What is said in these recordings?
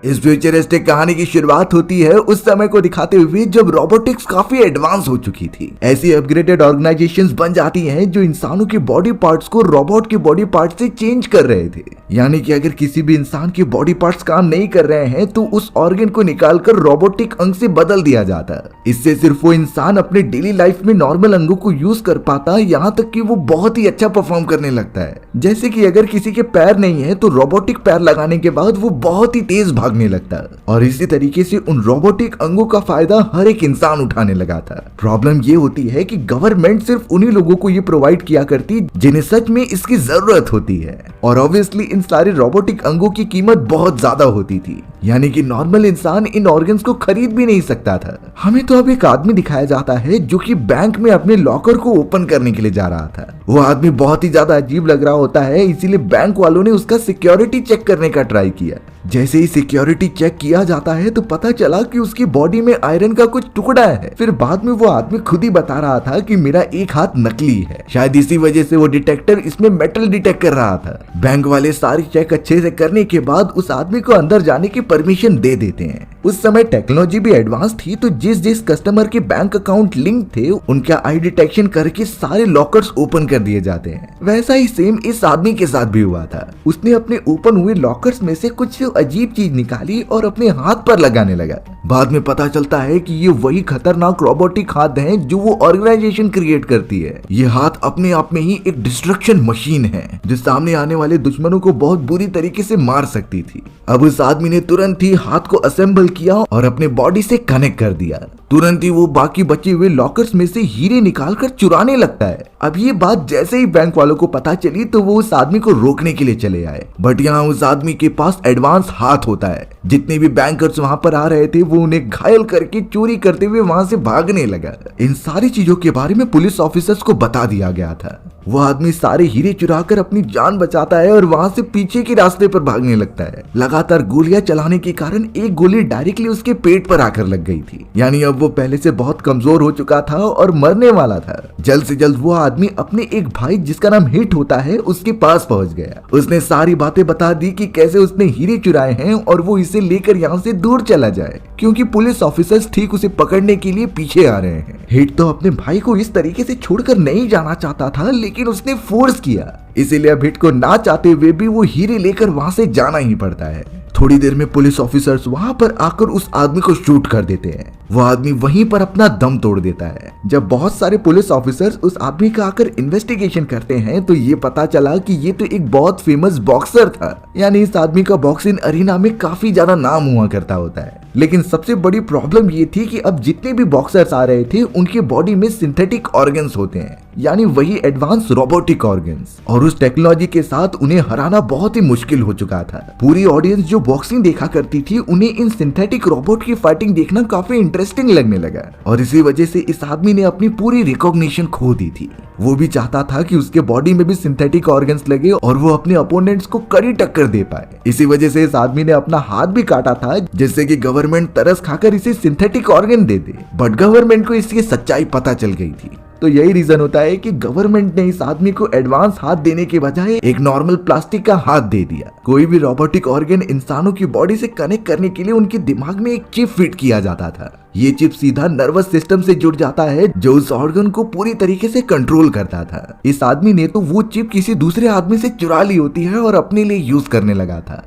इस फ्यूचरिस्टिक कहानी की शुरुआत होती है उस समय को दिखाते हुए जब रोबोटिक्स काफी एडवांस हो चुकी थी। ऐसी अपग्रेडेड ऑर्गेनाइजेशंस बन जाती हैं जो इंसानों के बॉडी पार्ट्स को रोबोट के बॉडी पार्ट से चेंज कर रहे थे। यानी कि अगर किसी भी इंसान के बॉडी पार्ट्स काम नहीं कर रहे हैं तो उस ऑर्गन को निकालकर रोबोटिक अंग से बदल दिया जाता। इससे सिर्फ वो इंसान अपने डेली लाइफ में नॉर्मल अंगों को यूज कर पाता, यहाँ तक कि वो बहुत ही अच्छा परफॉर्म करने लगता है। जैसे कि अगर किसी के पैर नहीं है तो रोबोटिक पैर लगाने के बाद वो बहुत ही तेज भागने लगता है और इसी तरीके से उन रोबोटिक अंगों का फायदा हर एक इंसान उठाने लगा था। प्रॉब्लम ये होती है कि गवर्नमेंट सिर्फ उन्हीं लोगों को ये प्रोवाइड किया करती जिन्हें सच में इसकी जरूरत होती है और ऑब्वियसली इन सारे रोबोटिक अंगों की कीमत बहुत ज्यादा होती थी, यानी कि नॉर्मल इंसान इन ऑर्गन्स को खरीद भी नहीं सकता था। हमें तो अब एक आदमी दिखाया जाता है जो कि बैंक में अपने लॉकर को ओपन करने के लिए जा रहा था। वो आदमी बहुत ही ज्यादा अजीब लग रहा होता है, इसीलिए बैंक वालों ने उसका सिक्योरिटी चेक करने का ट्राई किया। जैसे ही सिक्योरिटी चेक किया जाता है तो पता चला कि उसकी बॉडी में आयरन का कुछ टुकड़ा है। फिर बाद में वो आदमी खुद ही बता रहा था कि मेरा एक हाथ नकली है, शायद इसी वजह से वो डिटेक्टर इसमें मेटल डिटेक्ट कर रहा था। बैंक वाले सारी चेक अच्छे से करने के बाद उस आदमी को अंदर जाने की परमिशन दे देते हैं। उस समय टेक्नोलॉजी भी एडवांस थी तो जिस कस्टमर के बैंक अकाउंट लिंक थे उनका आई डिटेक्शन करके सारे लॉकर्स ओपन कर दिए जाते हैं। वैसा ही सेम इस आदमी के साथ भी हुआ था। उसने अपने ओपन हुए लॉकर्स में से कुछ अजीब चीज निकाली और अपने हाथ पर लगाने लगा। बाद में पता चलता है कि ये वही खतरनाक रोबोटिक हाथ हैं जो वो ऑर्गेनाइजेशन क्रिएट करती है। ये हाथ अपने आप में ही एक डिस्ट्रक्शन मशीन है जो सामने आने वाले दुश्मनों को बहुत बुरी तरीके से मार सकती थी। अब उस आदमी ने तुरंत ही हाथ को असेंबल किया और अपने बॉडी से कनेक्ट कर दिया। तुरंत ही वो बाकी बचे हुए लॉकर्स में से हीरे निकालकर चुराने लगता है। अब ये बात जैसे ही बैंक वालों को पता चली तो वो उस आदमी को रोकने के लिए चले आए, बट यहाँ उस आदमी के पास एडवांस हाथ होता है। जितने भी बैंकर्स वहां पर आ रहे थे वो उन्हें घायल करके चोरी करते हुए वहां से भागने लगा। इन सारी चीजों के बारे में पुलिस ऑफिसर्स को बता दिया गया था। वो आदमी सारे हीरे चुराकर अपनी जान बचाता है और वहां से पीछे के रास्ते पर भागने लगता है। लगातार गोलियां चलाने के कारण एक गोली डायरेक्टली उसके पेट पर आकर लग गई थी, यानी अब वो पहले से बहुत कमजोर हो चुका था और मरने वाला था। जल्द से जल्द वो आदमी अपने एक भाई जिसका नाम हिट होता है उसके पास पहुंच गया। उसने सारी बातें बता दी कि कैसे उसने हीरे चुराए हैं और वो इसे लेकर यहाँ से दूर चला जाए क्योंकि पुलिस ऑफिसर्स ठीक उसे पकड़ने के लिए पीछे आ रहे हैं। हिट तो अपने भाई को इस तरीके से छोड़कर नहीं जाना चाहता था लेकिन उसने फोर्स किया, इसीलिए अब हिट को ना चाहते हुए भी वो हीरे लेकर वहां से जाना ही पड़ता है। थोड़ी देर में पुलिस ऑफिसर्स वहां पर आकर उस आदमी को शूट कर देते हैं। वो आदमी वहीं पर अपना दम तोड़ देता है। जब बहुत सारे पुलिस ऑफिसर्स उस आदमी का आकर इन्वेस्टिगेशन करते हैं तो ये पता चला कि ये तो एक बहुत फेमस बॉक्सर था, यानी इस आदमी का बॉक्सिंग अरीना में काफी ज्यादा नाम हुआ करता होता है। लेकिन सबसे बड़ी प्रॉब्लम ये थी कि अब जितने भी बॉक्सर्स आ रहे थे उनके बॉडी में सिंथेटिक ऑर्गन्स होते हैं, यानी वही एडवांस रोबोटिक ऑर्गन्स, और उस टेक्नोलॉजी के साथ उन्हें हराना बहुत ही मुश्किल हो चुका था। पूरी ऑडियंस जो बॉक्सिंग देखा करती थी उन्हें इन सिंथेटिक रोबोट की फाइटिंग देखना काफी इंटरेस्टिंग लगने लगा और इसी वजह से इस आदमी ने अपनी पूरी रिकॉग्निशन खो दी थी। वो भी चाहता था कि उसके बॉडी में भी सिंथेटिक ऑर्गन्स लगे और वो अपने अपोनेंट्स को कड़ी टक्कर दे पाए। इसी वजह से इस आदमी ने अपना हाथ भी काटा था जिससे कि गवर्नमेंट तरस खाकर इसे synthetic organ they they, but government को इसकी सच्चाई पता चल गई थी। तो यही रीजन होता है कि गवर्नमेंट ने इस आदमी को एडवांस हाथ देने के बजाय एक नॉर्मल प्लास्टिक का हाथ दे दिया। कोई भी रोबोटिक ऑर्गन इंसानों की बॉडी से कनेक्ट करने के लिए उनके दिमाग में एक चिप फिट किया जाता था। ये चिप सीधा नर्वस सिस्टम से जुड़ जाता है जो उस ऑर्गन को पूरी तरीके से कंट्रोल करता था। इस आदमी ने तो वो चिप किसी दूसरे आदमी से चुरा ली होती है और अपने लिए यूज करने लगा था।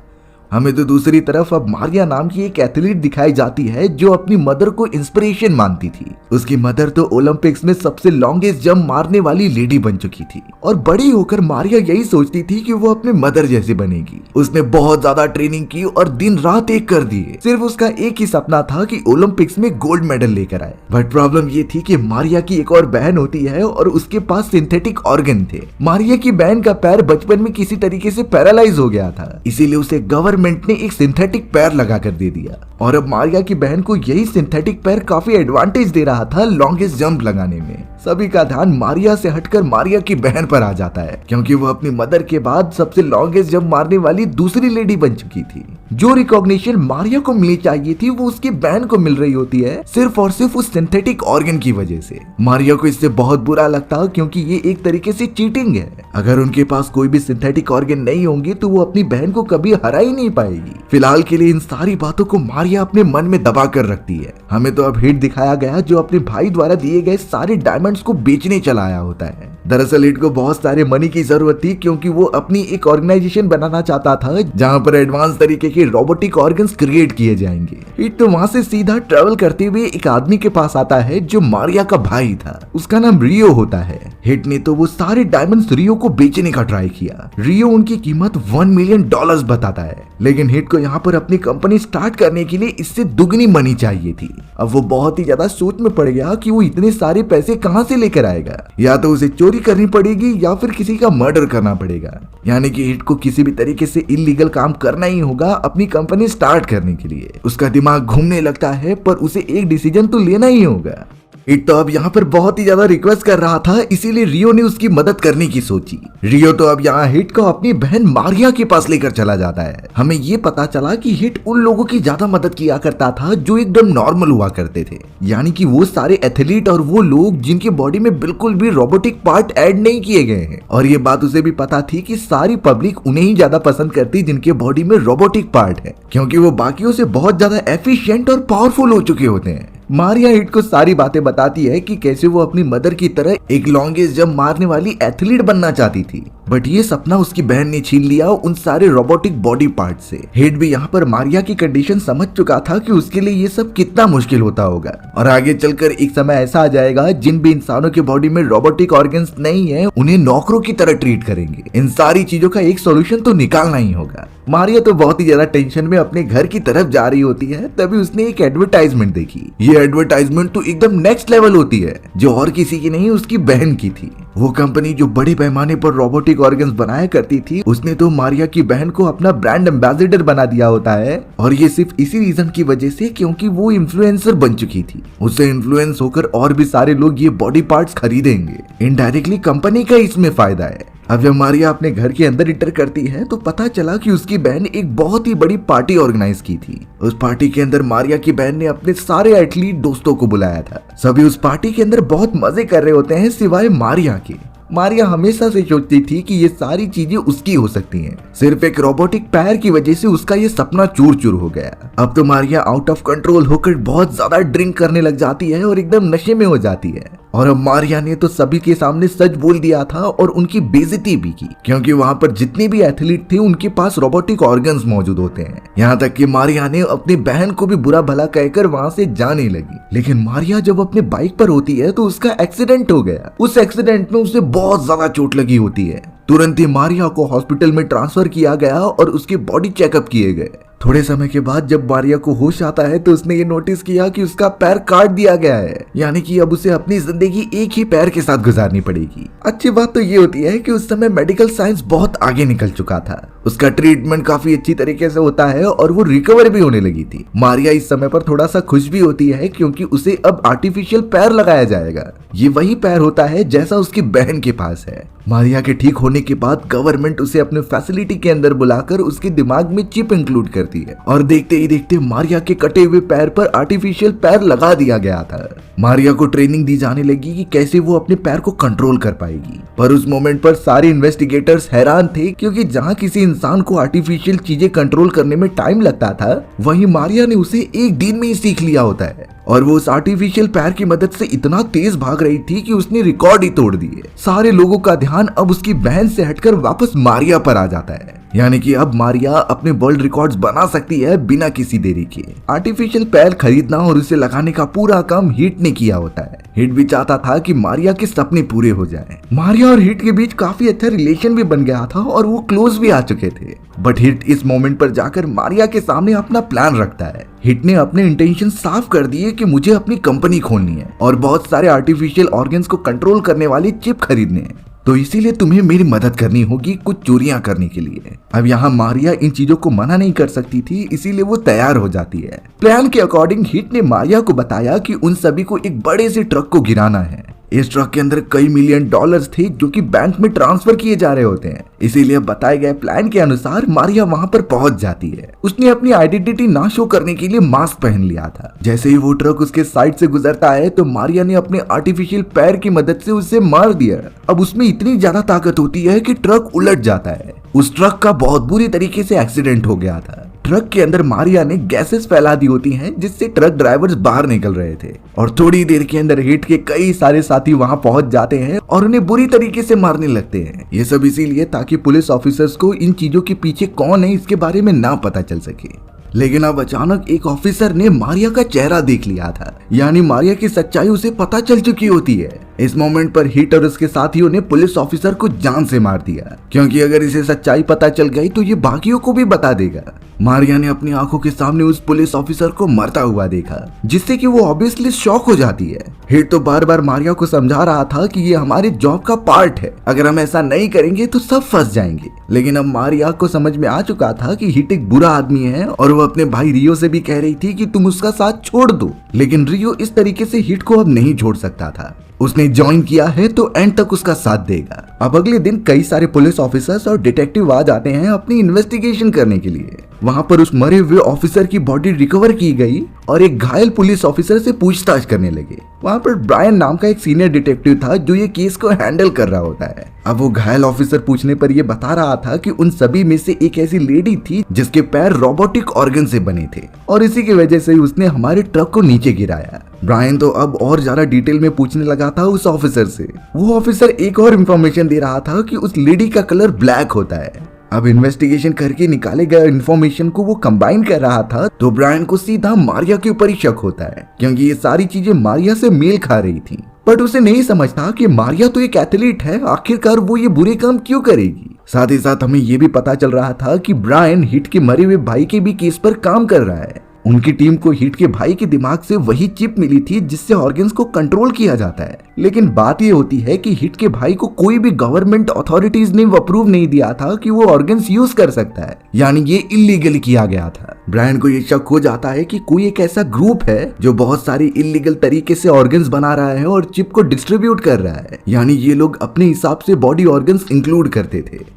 हमें तो दूसरी तरफ अब मारिया नाम की एक एथलीट दिखाई जाती है जो अपनी मदर को इंस्पिरेशन मानती थी। उसकी मदर तो ओलंपिक्स में सबसे लॉन्गेस्ट जंप मारने वाली लेडी बन चुकी थी और बड़ी होकर मारिया यही सोचती थी कि वो अपने मदर जैसी बनेगी। उसने बहुत ज्यादा ट्रेनिंग की और दिन रात एक कर दिए। सिर्फ उसका एक ही सपना था कि ओलंपिक्स में गोल्ड मेडल लेकर आए। बट प्रॉब्लम ये थी कि मारिया की एक और बहन होती है और उसके पास सिंथेटिक ऑर्गन थे। मारिया की बहन का पैर बचपन में किसी तरीके से पैरालाइज हो गया था, इसीलिए उसे गवर्नमेंट ने एक सिंथेटिक पैर लगा कर दे दिया और अब मारिया की बहन को यही सिंथेटिक पैर काफी एडवांटेज दे रहा था लॉन्गेस्ट जंप लगाने में। सभी का ध्यान मारिया से हटकर मारिया की बहन पर आ जाता है, क्योंकि वो अपनी मदर के बाद सबसे लॉन्गेस्ट जंप मारने वाली दूसरी लेडी बन चुकी थी। जो रिकॉग्निशन मारिया को मिलनी चाहिए थी वो उसकी बहन को मिल रही होती है, सिर्फ और सिर्फ उस सिंथेटिक ऑर्गन की वजह से। मारिया को इससे बहुत बुरा लगता, क्योंकि ये एक तरीके से चीटिंग है। अगर उनके पास कोई भी सिंथेटिक ऑर्गन नहीं होंगे तो वो अपनी बहन को कभी हरा ही नहीं पाएगी। फिलहाल के लिए इन सारी बातों को मारिया अपने मन में दबा कर रखती है। हमें तो अब हिट दिखाया गया जो अपने भाई द्वारा दिए गए सारे डायमंड्स को बेचने चला आया होता है। दरअसल हिट को बहुत सारे मनी की जरूरत थी, क्योंकि वो अपनी एक ऑर्गेनाइजेशन बनाना चाहता था जहां पर एडवांस तरीके के रोबोटिक ऑर्गन्स क्रिएट किए जाएंगे। हिट तो वहां से सीधा ट्रेवल करते हुए एक आदमी के पास आता है जो मारिया का भाई था। उसका नाम रियो होता है। हिट ने तो वो सारे डायमंड्स रियो को बेचने का ट्राई किया। रियो उनकी कीमत $1 मिलियन बताता है, लेकिन हिट को यहाँ पर अपनी कंपनी स्टार्ट करने के लिए इससे दुगनी मनी चाहिए थी। अब वो बहुत ही ज्यादा सोच में पड़ गया कि वो इतने सारे पैसे कहां से लेकर आएगा। या तो उसे चोरी करनी पड़ेगी या फिर किसी का मर्डर करना पड़ेगा। यानी कि हिट को किसी भी तरीके से इलीगल काम करना ही होगा अपनी कंपनी स्टार्ट करने के लिए। उसका दिमाग घूमने लगता है, पर उसे एक डिसीजन तो लेना ही होगा। हिट तो अब यहाँ पर बहुत ही ज्यादा रिक्वेस्ट कर रहा था, इसीलिए रियो ने उसकी मदद करने की सोची। रियो तो अब यहाँ हिट को अपनी बहन मारिया के पास लेकर चला जाता है। हमें ये पता चला कि हिट उन लोगों की ज्यादा मदद किया करता था जो एकदम नॉर्मल हुआ करते थे, यानी कि वो सारे एथलीट और वो लोग जिनके बॉडी में बिल्कुल भी रोबोटिक पार्ट ऐड नहीं किए गए हैं। और ये बात उसे भी पता थी कि सारी पब्लिक उन्हें ही ज्यादा पसंद करती जिनके बॉडी में रोबोटिक पार्ट है, क्योंकि वो बाकियों से बहुत ज्यादा एफिशिएंट और पावरफुल हो चुके होते हैं। मारिया हिट को सारी बातें बताती है कि कैसे वो अपनी मदर की तरह एक लॉन्गेस्ट जंप मारने वाली एथलीट बनना चाहती थी, बट ये सपना उसकी बहन ने छीन लिया उन सारे रोबोटिक बॉडी पार्ट से। हिट भी यहाँ पर मारिया की कंडीशन समझ चुका था कि उसके लिए ये सब कितना मुश्किल होता होगा, और आगे चलकर एक समय ऐसा आ जाएगा जिन भी इंसानों के बॉडी में रोबोटिक ऑर्गन्स नहीं है उन्हें नौकरों की तरह ट्रीट करेंगे। इन सारी चीजों का एक सोल्यूशन तो निकालना ही होगा। मारिया तो बहुत ही ज्यादा टेंशन में अपने घर की तरफ जा रही होती है, तभी उसने एक एडवर्टाइजमेंट देखी। ये एडवर्टाइजमेंट तो एकदम नेक्स्ट लेवल होती है, जो और किसी की नहीं उसकी बहन की थी। वो कंपनी जो बड़े पैमाने पर रोबोटिक ऑर्गन्स बनाया करती थी, उसने तो मारिया की बहन को अपना ब्रांड एम्बेसडर बना दिया होता है, और ये सिर्फ इसी रीजन की वजह से क्योंकि वो इन्फ्लुएंसर बन चुकी थी। उससे इन्फ्लुएंस होकर और भी सारे लोग ये बॉडी पार्ट्स खरीदेंगे। इनडायरेक्टली कंपनी का इसमें फायदा है। अब जब मारिया अपने घर के अंदर इंटर करती है तो पता चला कि उसकी बहन एक बहुत ही बड़ी पार्टी ऑर्गेनाइज की थी। उस पार्टी के अंदर मारिया की बहन ने अपने सारे एथलीट दोस्तों को बुलाया था। सभी उस पार्टी के अंदर बहुत मजे कर रहे होते हैं सिवाय मारिया के। मारिया हमेशा से सोचती थी कि ये सारी चीजें उसकी हो सकती हैं। सिर्फ एक रोबोटिक पैर की वजह से उसका ये सपना चूर चूर हो गया। अब तो मारिया आउट ऑफ कंट्रोल होकर बहुत ज्यादा ड्रिंक करने लग जाती है और एकदम नशे में हो जाती है। और अब मारिया ने तो सभी के सामने सच बोल दिया था और उनकी बेइज्जती भी की, क्योंकि वहां पर जितने भी एथलीट थे उनके पास रोबोटिक ऑर्गन्स मौजूद होते हैं। यहाँ तक कि मारिया ने अपनी बहन को भी बुरा भला कहकर वहां से जाने लगी। लेकिन मारिया जब अपने बाइक पर होती है तो उसका एक्सीडेंट हो गया। उस एक्सीडेंट में उसे बहुत ज्यादा चोट लगी होती है। तुरंत ही मारिया को हॉस्पिटल में ट्रांसफर किया गया और उसके बॉडी चेकअप किए गए। थोड़े समय के बाद जब मारिया को होश आता है तो उसने ये नोटिस किया कि उसका पैर काट दिया गया है, यानी कि अब उसे अपनी जिंदगी एक ही पैर के साथ गुजारनी पड़ेगी। अच्छी बात तो ये होती है कि उस समय मेडिकल साइंस बहुत आगे निकल चुका था। उसका ट्रीटमेंट काफी अच्छी तरीके से होता है और वो रिकवर भी होने लगी थी। मारिया इस समय पर थोड़ा सा खुश भी होती है, क्योंकि उसे अब आर्टिफिशियल पैर लगाया जाएगा। ये वही पैर होता है जैसा उसकी बहन के पास है। मारिया के ठीक होने के बाद गवर्नमेंट उसे अपने फैसिलिटी के अंदर बुलाकर उसके दिमाग में चिप इंक्लूड करती है, और देखते ही देखते मारिया के कटे हुए पैर पर आर्टिफिशियल पैर लगा दिया गया था। मारिया को ट्रेनिंग दी जाने लगी कि कैसे वो अपने पैर को कंट्रोल कर पाएगी। पर उस मोमेंट पर सारे इन्वेस्टिगेटर्स हैरान थे, क्योंकि जहां किसी इंसान को आर्टिफिशियल चीजें कंट्रोल करने में टाइम लगता था, वहीं मारिया ने उसे एक दिन में ही सीख लिया होता है। और वो उस आर्टिफिशियल पैर की मदद से इतना तेज भाग रही थी कि उसने रिकॉर्ड ही तोड़ दिए। सारे लोगों का ध्यान अब उसकी बहन से हटकर वापस मारिया पर आ जाता है, यानी कि अब मारिया अपने वर्ल्ड रिकॉर्ड्स बना सकती है बिना किसी देरी के। आर्टिफिशियल पैर खरीदना और उसे लगाने का पूरा काम हिट ने किया होता है। हिट भी चाहता था कि मारिया के सपने पूरे हो जाएं। मारिया और हिट के बीच काफी अच्छा रिलेशन भी बन गया था और वो क्लोज भी आ चुके थे। बट हिट इस मोमेंट पर जाकर मारिया के सामने अपना प्लान रखता है। हिट ने अपने इंटेंशन साफ कर दिए कि मुझे अपनी कंपनी खोलनी है और बहुत सारे आर्टिफिशियल ऑर्गन्स को कंट्रोल करने वाली चिप खरीदने हैं। तो इसीलिए तुम्हें मेरी मदद करनी होगी कुछ चोरियां करने के लिए। अब यहाँ मारिया इन चीजों को मना नहीं कर सकती थी, इसीलिए वो तैयार हो जाती है। प्लान के अकॉर्डिंग हिट ने मारिया को बताया कि उन सभी को एक बड़े से ट्रक को गिराना है। इस ट्रक के अंदर कई मिलियन डॉलर्स थे जो कि बैंक में ट्रांसफर किए जा रहे होते हैं। इसीलिए बताए गए प्लान के अनुसार मारिया वहां पर पहुंच जाती है। उसने अपनी आइडेंटिटी ना शो करने के लिए मास्क पहन लिया था। जैसे ही वो ट्रक उसके साइड से गुजरता है तो मारिया ने अपने आर्टिफिशियल पैर की मदद से उसे मार दिया। अब उसमें इतनी ज्यादा ताकत होती है कि ट्रक उलट जाता है। उस ट्रक का बहुत बुरी तरीके से एक्सीडेंट हो गया था। ट्रक के अंदर मारिया ने गैसेस फैला दी होती हैं जिससे ट्रक ड्राइवर्स बाहर निकल रहे थे और थोड़ी देर के अंदर हिट के कई सारे साथी वहां पहुंच जाते हैं और उन्हें बुरी तरीके से मारने लगते हैं। ये सब इसीलिए ताकि पुलिस ऑफिसर्स को इन चीजों के पीछे कौन है इसके बारे में ना पता चल सके। लेकिन अब अचानक एक ऑफिसर ने मारिया का चेहरा देख लिया था, यानी मारिया की सच्चाई उसे पता चल चुकी होती है। इस मोमेंट पर हिट और उसके साथियों ने पुलिस ऑफिसर को जान से मार दिया, क्योंकि अगर इसे सच्चाई पता चल गई तो ये बाकियों को भी बता देगा। मारिया ने अपनी आंखों के सामने उस पुलिस ऑफिसर को मरता हुआ देखा, जिससे कि वो ऑब्वियसली शॉक हो जाती है। हिट तो बार बार मारिया को समझा रहा था कि ये हमारे जॉब का पार्ट है, अगर हम ऐसा नहीं करेंगे तो सब फंस जाएंगे। लेकिन अब मारिया को समझ में आ चुका था कि हिट एक बुरा आदमी है और वो अपने भाई रियो से भी कह रही थी कि तुम उसका साथ छोड़ दो, लेकिन रियो इस तरीके से हिट को अब नहीं छोड़ सकता था। उसने ज्वाइन किया है तो एंड तक उसका साथ देगा। अब अगले दिन कई सारे पुलिस ऑफिसर्स और डिटेक्टिव आ जाते हैं अपनी इन्वेस्टिगेशन करने के लिए। वहां पर उस मरे हुए ऑफिसर की बॉडी रिकवर की गई और एक घायल पुलिस ऑफिसर से पूछताछ करने लगे। वहां पर ब्रायन नाम का एक सीनियर डिटेक्टिव था जो ये केस को हैंडल कर रहा होता है। अब वो घायल ऑफिसर पूछने पर ये बता रहा था कि उन सभी में से एक ऐसी लेडी थी जिसके पैर रोबोटिक ऑर्गन से बने थे और इसी की वजह से उसने हमारे ट्रक को नीचे गिराया। ब्रायन तो अब और ज्यादा डिटेल में पूछने लगा था उस ऑफिसर से। वो ऑफिसर एक और इन्फॉर्मेशन दे रहा था कि उस लेडी का कलर ब्लैक होता है। अब इन्वेस्टिगेशन करके निकाले गए इन्फॉर्मेशन को वो कंबाइन कर रहा था तो ब्रायन को सीधा मारिया के ऊपर ही शक होता है, क्योंकि ये सारी चीजें मारिया से मेल खा रही थी। बट उसे नहीं समझता कि मारिया तो एक एथलीट है, आखिरकार वो ये बुरे काम क्यों करेगी। साथ ही साथ हमें ये भी पता चल रहा था कि ब्रायन हिट के मरे हुए भाई के भी केस पर काम कर रहा है। उनकी टीम को हिट के भाई के दिमाग से वही चिप मिली थी जिससे ऑर्गन्स को कंट्रोल किया जाता है। लेकिन बात ये होती है कि हिट के भाई को कोई भी गवर्नमेंट अथॉरिटीज ने अप्रूव नहीं दिया था कि वो ऑर्गन्स यूज कर सकता है, यानी ये इलीगल किया गया था। ब्रायन को ये शक हो जाता है कि कोई एक ऐसा ग्रुप है जो बहुत सारी इलीगल तरीके से ऑर्गन्स बना रहा है और चिप को डिस्ट्रीब्यूट कर रहा है, यानी ये लोग अपने हिसाब से बॉडी ऑर्गन्स इंक्लूड करते थे।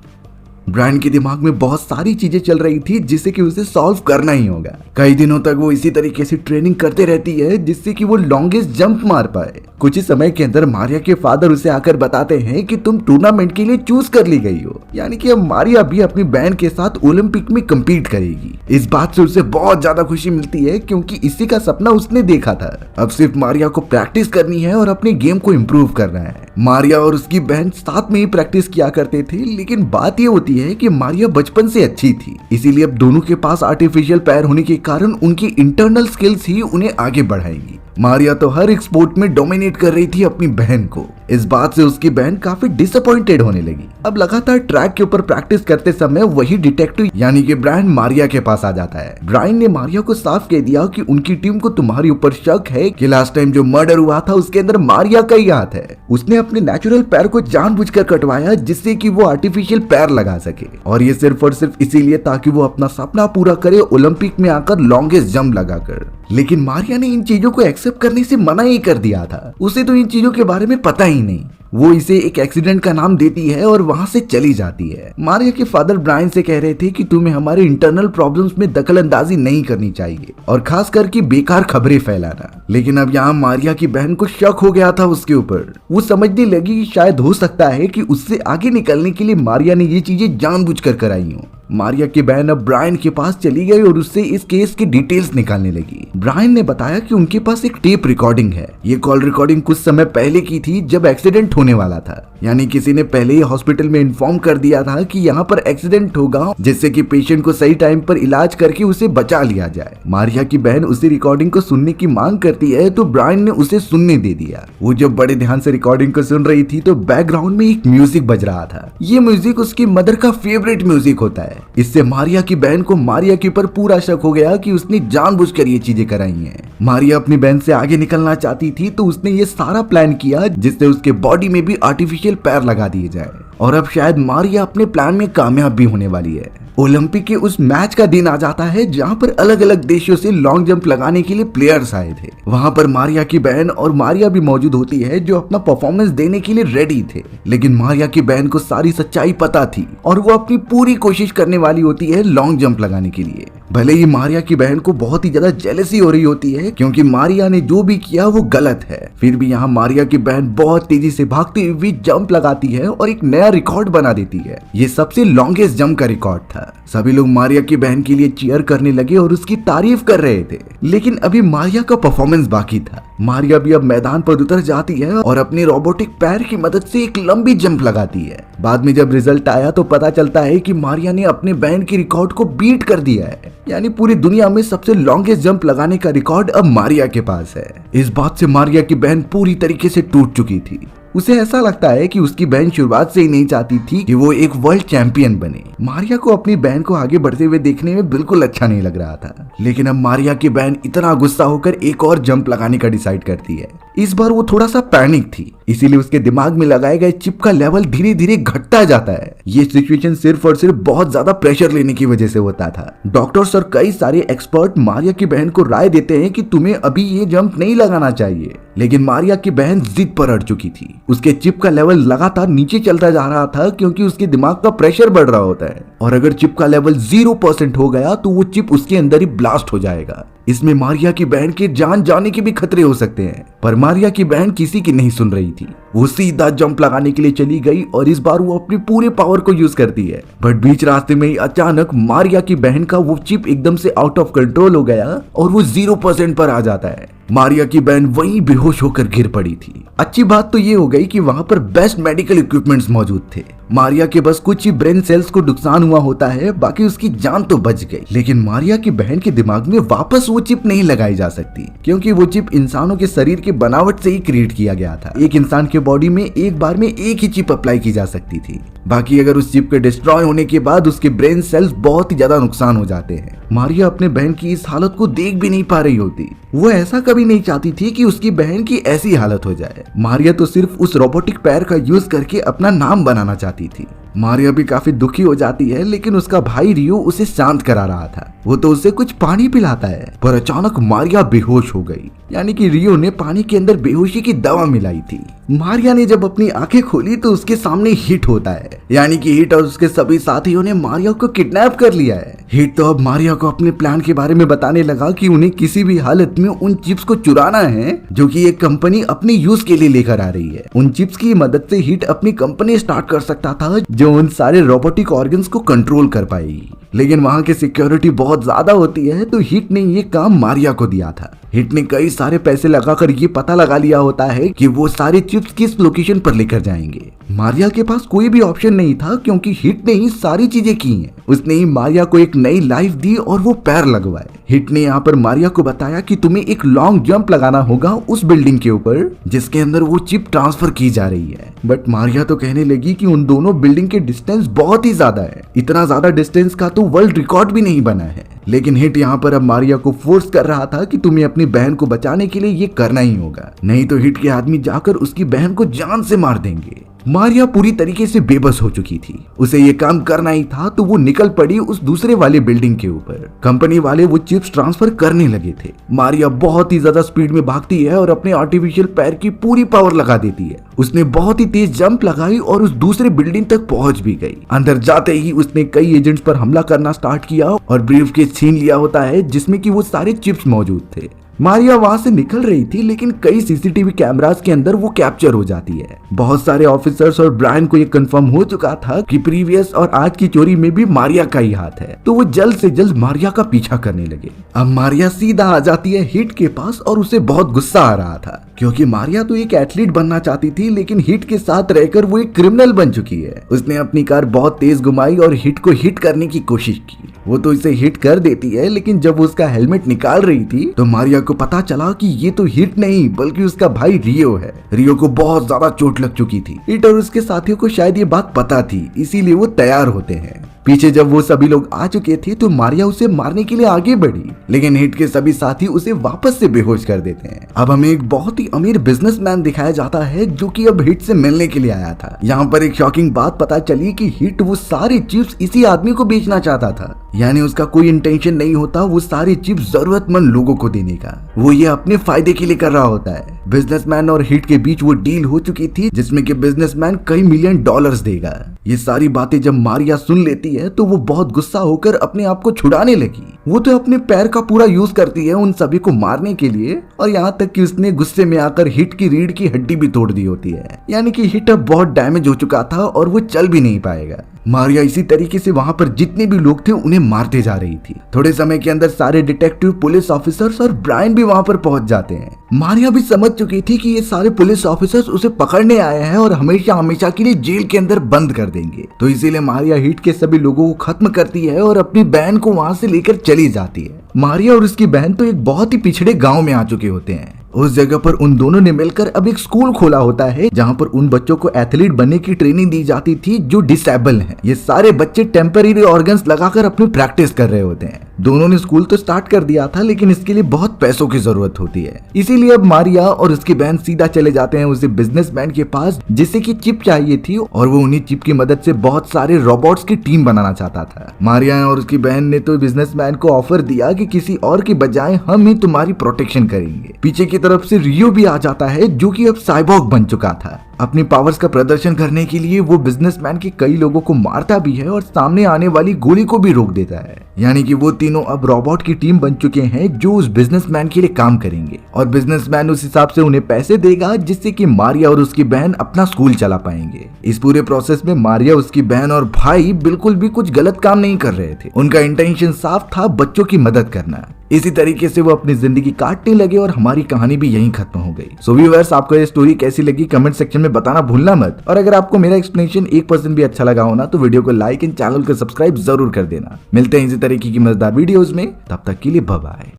ब्रायन के दिमाग में बहुत सारी चीजें चल रही थी जिससे कि उसे सॉल्व करना ही होगा। कई दिनों तक वो इसी तरीके से ट्रेनिंग करते रहती है जिससे कि वो लॉन्गेस्ट जंप मार पाए। कुछ ही समय के अंदर मारिया के फादर उसे आकर बताते हैं कि तुम टूर्नामेंट के लिए चूज कर ली गई हो, यानी कि अब मारिया भी अपनी बहन के साथ ओलंपिक में कम्पीट करेगी। इस बात से उसे बहुत ज्यादा खुशी मिलती है क्योंकि इसी का सपना उसने देखा था। अब सिर्फ मारिया को प्रैक्टिस करनी है और अपने गेम को इम्प्रूव करना है। मारिया और उसकी बहन साथ में ही प्रैक्टिस किया करते थे, लेकिन बात ये होती है कि मारिया बचपन से अच्छी थी, इसीलिए अब दोनों के पास आर्टिफिशियल पैर होने के कारण उनकी इंटरनल स्किल्स ही उन्हें आगे बढ़ाएंगी। मारिया तो हर एक स्पोर्ट में डोमिनेट कर रही थी अपनी बहन को। इस बात से उसकी बहन काफी डिसअपॉइंटेड होने लगी। अब लगातार ट्रैक के ऊपर प्रैक्टिस करते समय वही डिटेक्टिव यानी कि ब्रायन मारिया के पास आ जाता है। ब्रायन ने मारिया को साफ कह दिया कि उनकी टीम को तुम्हारे ऊपर शक है कि लास्ट टाइम जो मर्डर हुआ था उसके अंदर मारिया का ही हाथ है। उसने अपने नेचुरल पैर को जानबूझकर कटवाया जिससे कि वो आर्टिफिशियल पैर लगा सके, और ये सिर्फ और सिर्फ इसीलिए ताकि वो अपना सपना पूरा करे ओलंपिक में आकर लॉन्गेस्ट जंप लगाकर। लेकिन मारिया ने इन चीजों को एक्सेप्ट करने से मना ही कर दिया था। उसे तो इन चीजों के बारे में पता ही नहीं। वो इसे एक एक्सीडेंट का नाम देती है और वहां से चली जाती है। मारिया के फादर ब्रायन से कह रहे थे कि तुम्हें हमारे इंटरनल प्रॉब्लम्स में दखल अंदाजी नहीं करनी चाहिए और खास करके बेकार खबरें फैलाना। लेकिन अब यहाँ मारिया की बहन को शक हो गया था उसके ऊपर। वो समझने लगी कि शायद हो सकता है कि उससे आगे निकलने के लिए मारिया ने ये चीजें जानबूझकर कराई हो। मारिया की बहन अब ब्रायन के पास चली गई और उससे इस केस की डिटेल्स निकालने लगी। ब्रायन ने बताया कि उनके पास एक टेप रिकॉर्डिंग है। ये कॉल रिकॉर्डिंग कुछ समय पहले की थी जब एक्सीडेंट होने वाला था, यानी किसी ने पहले ही हॉस्पिटल में इन्फॉर्म कर दिया था कि यहाँ पर एक्सीडेंट होगा, जिससे कि पेशेंट को सही टाइम पर इलाज करके उसे बचा लिया जाए। मारिया की बहन उसी रिकॉर्डिंग को सुनने की मांग करती है तो ब्रायन ने उसे सुनने दे दिया। वो जब बड़े ध्यान से रिकॉर्डिंग को सुन रही थी तो बैकग्राउंड में एक म्यूजिक बज रहा था। ये म्यूजिक उसकी मदर का फेवरेट म्यूजिक होता है। इससे मारिया की बहन को मारिया के ऊपर पूरा शक हो गया कि उसने जानबूझकर ये चीजें कराई हैं। मारिया अपनी बहन से आगे निकलना चाहती थी तो उसने ये सारा प्लान किया जिससे उसके बॉडी में भी आर्टिफिशियल पैर लगा दिए जाए और अब शायद मारिया अपने प्लान में कामयाब भी होने वाली है। ओलंपिक के उस मैच का दिन आ जाता है जहां पर अलग अलग देशों से लॉन्ग जंप लगाने के लिए प्लेयर्स आए थे। वहां पर मारिया की बहन और मारिया भी मौजूद होती है जो अपना परफॉर्मेंस देने के लिए रेडी थे, लेकिन मारिया की बहन को सारी सच्चाई पता थी और वो अपनी पूरी कोशिश करने वाली होती है लॉन्ग जंप लगाने के लिए। भले ही मारिया की बहन को बहुत ही ज्यादा जेलसी हो रही होती है क्योंकि मारिया ने जो भी किया वो गलत है, फिर भी यहाँ मारिया की बहन बहुत तेजी से भागती हुई जंप लगाती है और एक नया रिकॉर्ड बना देती है। ये सबसे लॉन्गेस्ट जंप का रिकॉर्ड था। सभी लोग मारिया की बहन के लिए चीयर करने लगे और उसकी तारीफ कर रहे थे, लेकिन अभी मारिया का परफॉर्मेंस बाकी था। मारिया भी अब मैदान पर उतर जाती है और अपने रोबोटिक पैर की मदद से एक लंबी जंप लगाती है। बाद में जब रिजल्ट आया तो पता चलता है कि मारिया ने अपने बहन के रिकॉर्ड को बीट कर दिया है, यानी पूरी दुनिया में सबसे लॉन्गेस्ट जंप लगाने का रिकॉर्ड अब मारिया के पास है। इस बात से मारिया की बहन पूरी तरीके से टूट चुकी थी। उसे ऐसा लगता है कि उसकी बहन शुरुआत से ही नहीं चाहती थी कि वो एक वर्ल्ड चैंपियन बने। मारिया को अपनी बहन को आगे बढ़ते हुए देखने में बिल्कुल अच्छा नहीं लग रहा था, लेकिन अब मारिया की बहन इतना गुस्सा होकर एक और जंप लगाने का डिसाइड करती है। इस बार वो थोड़ा सा पैनिक थी, इसीलिए उसके दिमाग में लगाए गए चिप का लेवल धीरे धीरे घटता जाता है। ये सिचुएशन सिर्फ और सिर्फ बहुत ज्यादा प्रेशर लेने की वजह से होता था। डॉक्टर्स और कई सारे एक्सपर्ट मारिया की बहन को राय देते हैं कि तुम्हें अभी ये जंप नहीं लगाना चाहिए, लेकिन मारिया की बहन जिद पर अड़ चुकी थी। उसके चिप का लेवल लगातार नीचे चलता जा रहा था क्योंकि उसके दिमाग का प्रेशर बढ़ रहा होता है और अगर चिप का लेवल 0% हो गया तो वो चिप उसके अंदर ही ब्लास्ट हो जाएगा। इसमें मारिया की बहन के जान जाने के भी खतरे हो सकते हैं, पर मारिया की बहन किसी की नहीं सुन रही थी। वो सीधा जंप लगाने के लिए चली गई और इस बार वो अपनी पूरे पावर को यूज करती है, बट बीच रास्ते में ही अचानक मारिया की बहन का वो चिप एकदम से आउट ऑफ कंट्रोल हो गया और वो 0% पर आ जाता है। मारिया की बहन वहीं बेहोश होकर गिर पड़ी थी। अच्छी बात तो ये हो गई कि वहां पर बेस्ट मेडिकल इक्विपमेंट्स मौजूद थे। मारिया के बस कुछ ही ब्रेन सेल्स को नुकसान हुआ होता है, बाकी उसकी जान तो बच गई। लेकिन मारिया की बहन के दिमाग में वापस वो चिप नहीं लगाई जा सकती क्योंकि वो चिप इंसानों के शरीर की बनावट से ही क्रिएट किया गया था। एक इंसान के बॉडी में एक बार में एक ही चिप अप्लाई की जा सकती थी, बाकी अगर उस चिप के डिस्ट्रॉय होने के बाद उसके ब्रेन सेल्स बहुत ही ज्यादा नुकसान हो जाते हैं। मारिया अपने बहन की इस हालत को देख भी नहीं पा रही होती। वो ऐसा कभी नहीं चाहती थी कि उसकी बहन की ऐसी हालत हो जाए। मारिया तो सिर्फ उस रोबोटिक पैर का यूज करके अपना नाम बनाना चाहती थी। मारिया भी काफी दुखी हो जाती है, लेकिन उसका भाई रियो उसे शांत करा रहा था। वो तो उसे कुछ पानी पिलाता है, पर अचानक मारिया बेहोश हो गई, यानी कि रियो ने पानी के अंदर बेहोशी की दवा मिलाई थी। मारिया ने जब अपनी आंखें खोली तो उसके सामने हिट होता है, यानी कि हिट और उसके सभी साथियों ने मारिया को किडनैप कर लिया है। हिट तो अब मारिया को अपने प्लान के बारे में बताने लगा कि उन्हें किसी भी हालत में उन चिप्स को चुराना है जो कि एक कंपनी अपने यूज के लिए लेकर आ रही है। उन चिप्स की मदद से हिट अपनी कंपनी स्टार्ट कर सकता था जो उन सारे रोबोटिक ऑर्गन्स को कंट्रोल कर पाएगी, लेकिन वहां की सिक्योरिटी बहुत ज्यादा होती है तो हिट ने ये काम मारिया को दिया था। हिट ने कई सारे पैसे लगाकर ये पता लगा लिया होता है कि वो सारे चिप्स किस लोकेशन पर लेकर जाएंगे। मारिया के पास कोई भी ऑप्शन नहीं था क्योंकि हिट ने ही सारी चीजें की हैं। उसने ही मारिया को एक नई लाइफ दी और वो पैर लगवाए। हिट ने यहाँ पर मारिया को बताया कि तुम्हें एक लॉन्ग जंप लगाना होगा उस बिल्डिंग के ऊपर जिसके अंदर वो चिप ट्रांसफर की जा रही है। बट मारिया तो कहने लगी कि उन दोनों बिल्डिंग के डिस्टेंस बहुत ही ज्यादा है, इतना ज्यादा डिस्टेंस का तो वर्ल्ड रिकॉर्ड भी नहीं बना है। लेकिन हिट यहाँ पर अब मारिया को फोर्स कर रहा था कि तुम्हें अपनी बहन को बचाने के लिए ये करना ही होगा, नहीं तो हिट के आदमी जाकर उसकी बहन को जान से मार देंगे। मारिया पूरी तरीके से बेबस हो चुकी थी, उसे ये काम करना ही था तो वो निकल पड़ी उस दूसरे वाले बिल्डिंग के ऊपर। कंपनी वाले वो चिप्स ट्रांसफर करने लगे थे। मारिया बहुत ही ज्यादा स्पीड में भागती है और अपने आर्टिफिशियल पैर की पूरी पावर लगा देती है। उसने बहुत ही तेज जंप लगाई और उस दूसरे बिल्डिंग तक पहुंच भी गई। अंदर जाते ही उसने कई एजेंट्स पर हमला करना स्टार्ट किया और ब्रीफकेस छीन लिया होता है जिसमें कि वो सारे चिप्स मौजूद थे। मारिया वहां से निकल रही थी, लेकिन कई सीसीटीवी कैमरास के अंदर वो कैप्चर हो जाती है। बहुत सारे ऑफिसर्स और ब्रायन को ये कंफर्म हो चुका था कि प्रीवियस और आज की चोरी में भी मारिया का ही हाथ है, तो वो जल्द से जल्द मारिया का पीछा करने लगे। अब मारिया सीधा आ जाती है हिट के पास और उसे बहुत गुस्सा आ रहा था क्योंकि मारिया तो एक एथलीट बनना चाहती थी, लेकिन हिट के साथ रहकर वो एक क्रिमिनल बन चुकी है। उसने अपनी कार बहुत तेज घुमाई और हिट को हिट करने की कोशिश की। वो तो इसे हिट कर देती है, लेकिन जब वो उसका हेलमेट निकाल रही थी तो मारिया को पता चला कि ये तो हिट नहीं बल्कि उसका भाई रियो है। रियो को बहुत ज्यादा चोट लग चुकी थी। हिट और उसके साथियों को शायद ये बात पता थी, इसीलिए वो तैयार होते हैं। पीछे जब वो सभी लोग आ चुके थे तो मारिया उसे मारने के लिए आगे बढ़ी, लेकिन हिट के सभी साथी उसे वापस से बेहोश कर देते हैं। अब हमें एक बहुत ही अमीर बिजनेसमैन दिखाया जाता है जो कि अब हिट से मिलने के लिए आया था। यहाँ पर एक शॉकिंग बात पता चली कि हिट वो सारे चिप्स इसी आदमी को बेचना चाहता था, यानी उसका कोई इंटेंशन नहीं होता वो सारे चिप्स जरूरतमंद लोगों को देने का, वो ये अपने फायदे के लिए कर रहा होता है। बिजनेसमैन और हिट के बीच वो डील हो चुकी थी जिसमें कि बिजनेसमैन कई मिलियन डॉलर्स देगा। ये सारी बातें जब मारिया सुन लेती है तो वो बहुत गुस्सा होकर अपने आप को छुड़ाने लगी। वो तो अपने पैर का पूरा यूज करती है उन सभी को मारने के लिए, और यहाँ तक कि उसने गुस्से में आकर हिट की रीढ़ की हड्डी भी तोड़ दी होती है, यानी कि हिट अब बहुत डैमेज हो चुका था और वो चल भी नहीं पाएगा। मारिया इसी तरीके से वहां पर जितने भी लोग थे उन्हें मारते जा रही थी। थोड़े समय के अंदर सारे डिटेक्टिव, पुलिस ऑफिसर्स और ब्रायन भी वहां पर पहुंच जाते हैं। मारिया भी समझ चुकी थी कि ये सारे पुलिस ऑफिसर्स उसे पकड़ने आए हैं और हमेशा हमेशा के लिए जेल के अंदर बंद कर देंगे, तो इसीलिए मारिया हिट के सभी लोगों को खत्म करती है और अपनी बहन को वहां से लेकर चली जाती है। मारिया और उसकी बहन तो एक बहुत ही पिछड़े गांव में आ चुके होते हैं। उस जगह पर उन दोनों ने मिलकर अब एक स्कूल खोला होता है जहां पर उन बच्चों को एथलीट बनने की ट्रेनिंग दी जाती थी जो डिसेबल हैं। ये सारे बच्चे टेम्पररी ऑर्गन्स लगाकर अपनी प्रैक्टिस कर रहे होते हैं। दोनों ने स्कूल तो स्टार्ट कर दिया था लेकिन इसके लिए बहुत पैसों की जरूरत होती है, इसीलिए अब मारिया और उसकी बहन सीधा चले जाते हैं उसी बिजनेसमैन के पास जिसे की चिप चाहिए थी, और वो उन्हीं चिप की मदद से बहुत सारे रोबोट्स की टीम बनाना चाहता था। मारिया और उसकी बहन ने तो बिजनेसमैन को ऑफर दिया कि किसी और के बजाय हम ही तुम्हारी प्रोटेक्शन करेंगे। पीछे की तरफ से रियो भी आ जाता है जो कि अब साइबॉर्ग बन चुका था। अपनी पावर्स का प्रदर्शन करने के लिए वो बिजनेसमैन के कई लोगों को मारता भी है और सामने आने वाली गोली को भी रोक देता है, यानी कि वो तीनों अब रोबोट की टीम बन चुके हैं जो उस बिजनेसमैन के लिए काम करेंगे, और बिजनेसमैन उस हिसाब से उन्हें पैसे देगा जिससे कि मारिया और उसकी बहन अपना स्कूल चला पाएंगे। इस पूरे प्रोसेस में मारिया, उसकी बहन और भाई बिल्कुल भी कुछ गलत काम नहीं कर रहे थे। उनका इंटेंशन साफ था, बच्चों की मदद करना। इसी तरीके से वो अपनी जिंदगी काटने लगे और हमारी कहानी भी यहीं खत्म हो गई। सो व्यूअर्स, आपको ये स्टोरी कैसी लगी कमेंट सेक्शन में बताना भूलना मत, और अगर आपको मेरा एक्सप्लेनेशन 1% भी अच्छा लगा हो ना तो वीडियो को लाइक एंड चैनल को सब्सक्राइब जरूर कर देना। मिलते हैं इसी तरीके की मजेदार वीडियोस में, तब तक के लिए बाय बाय।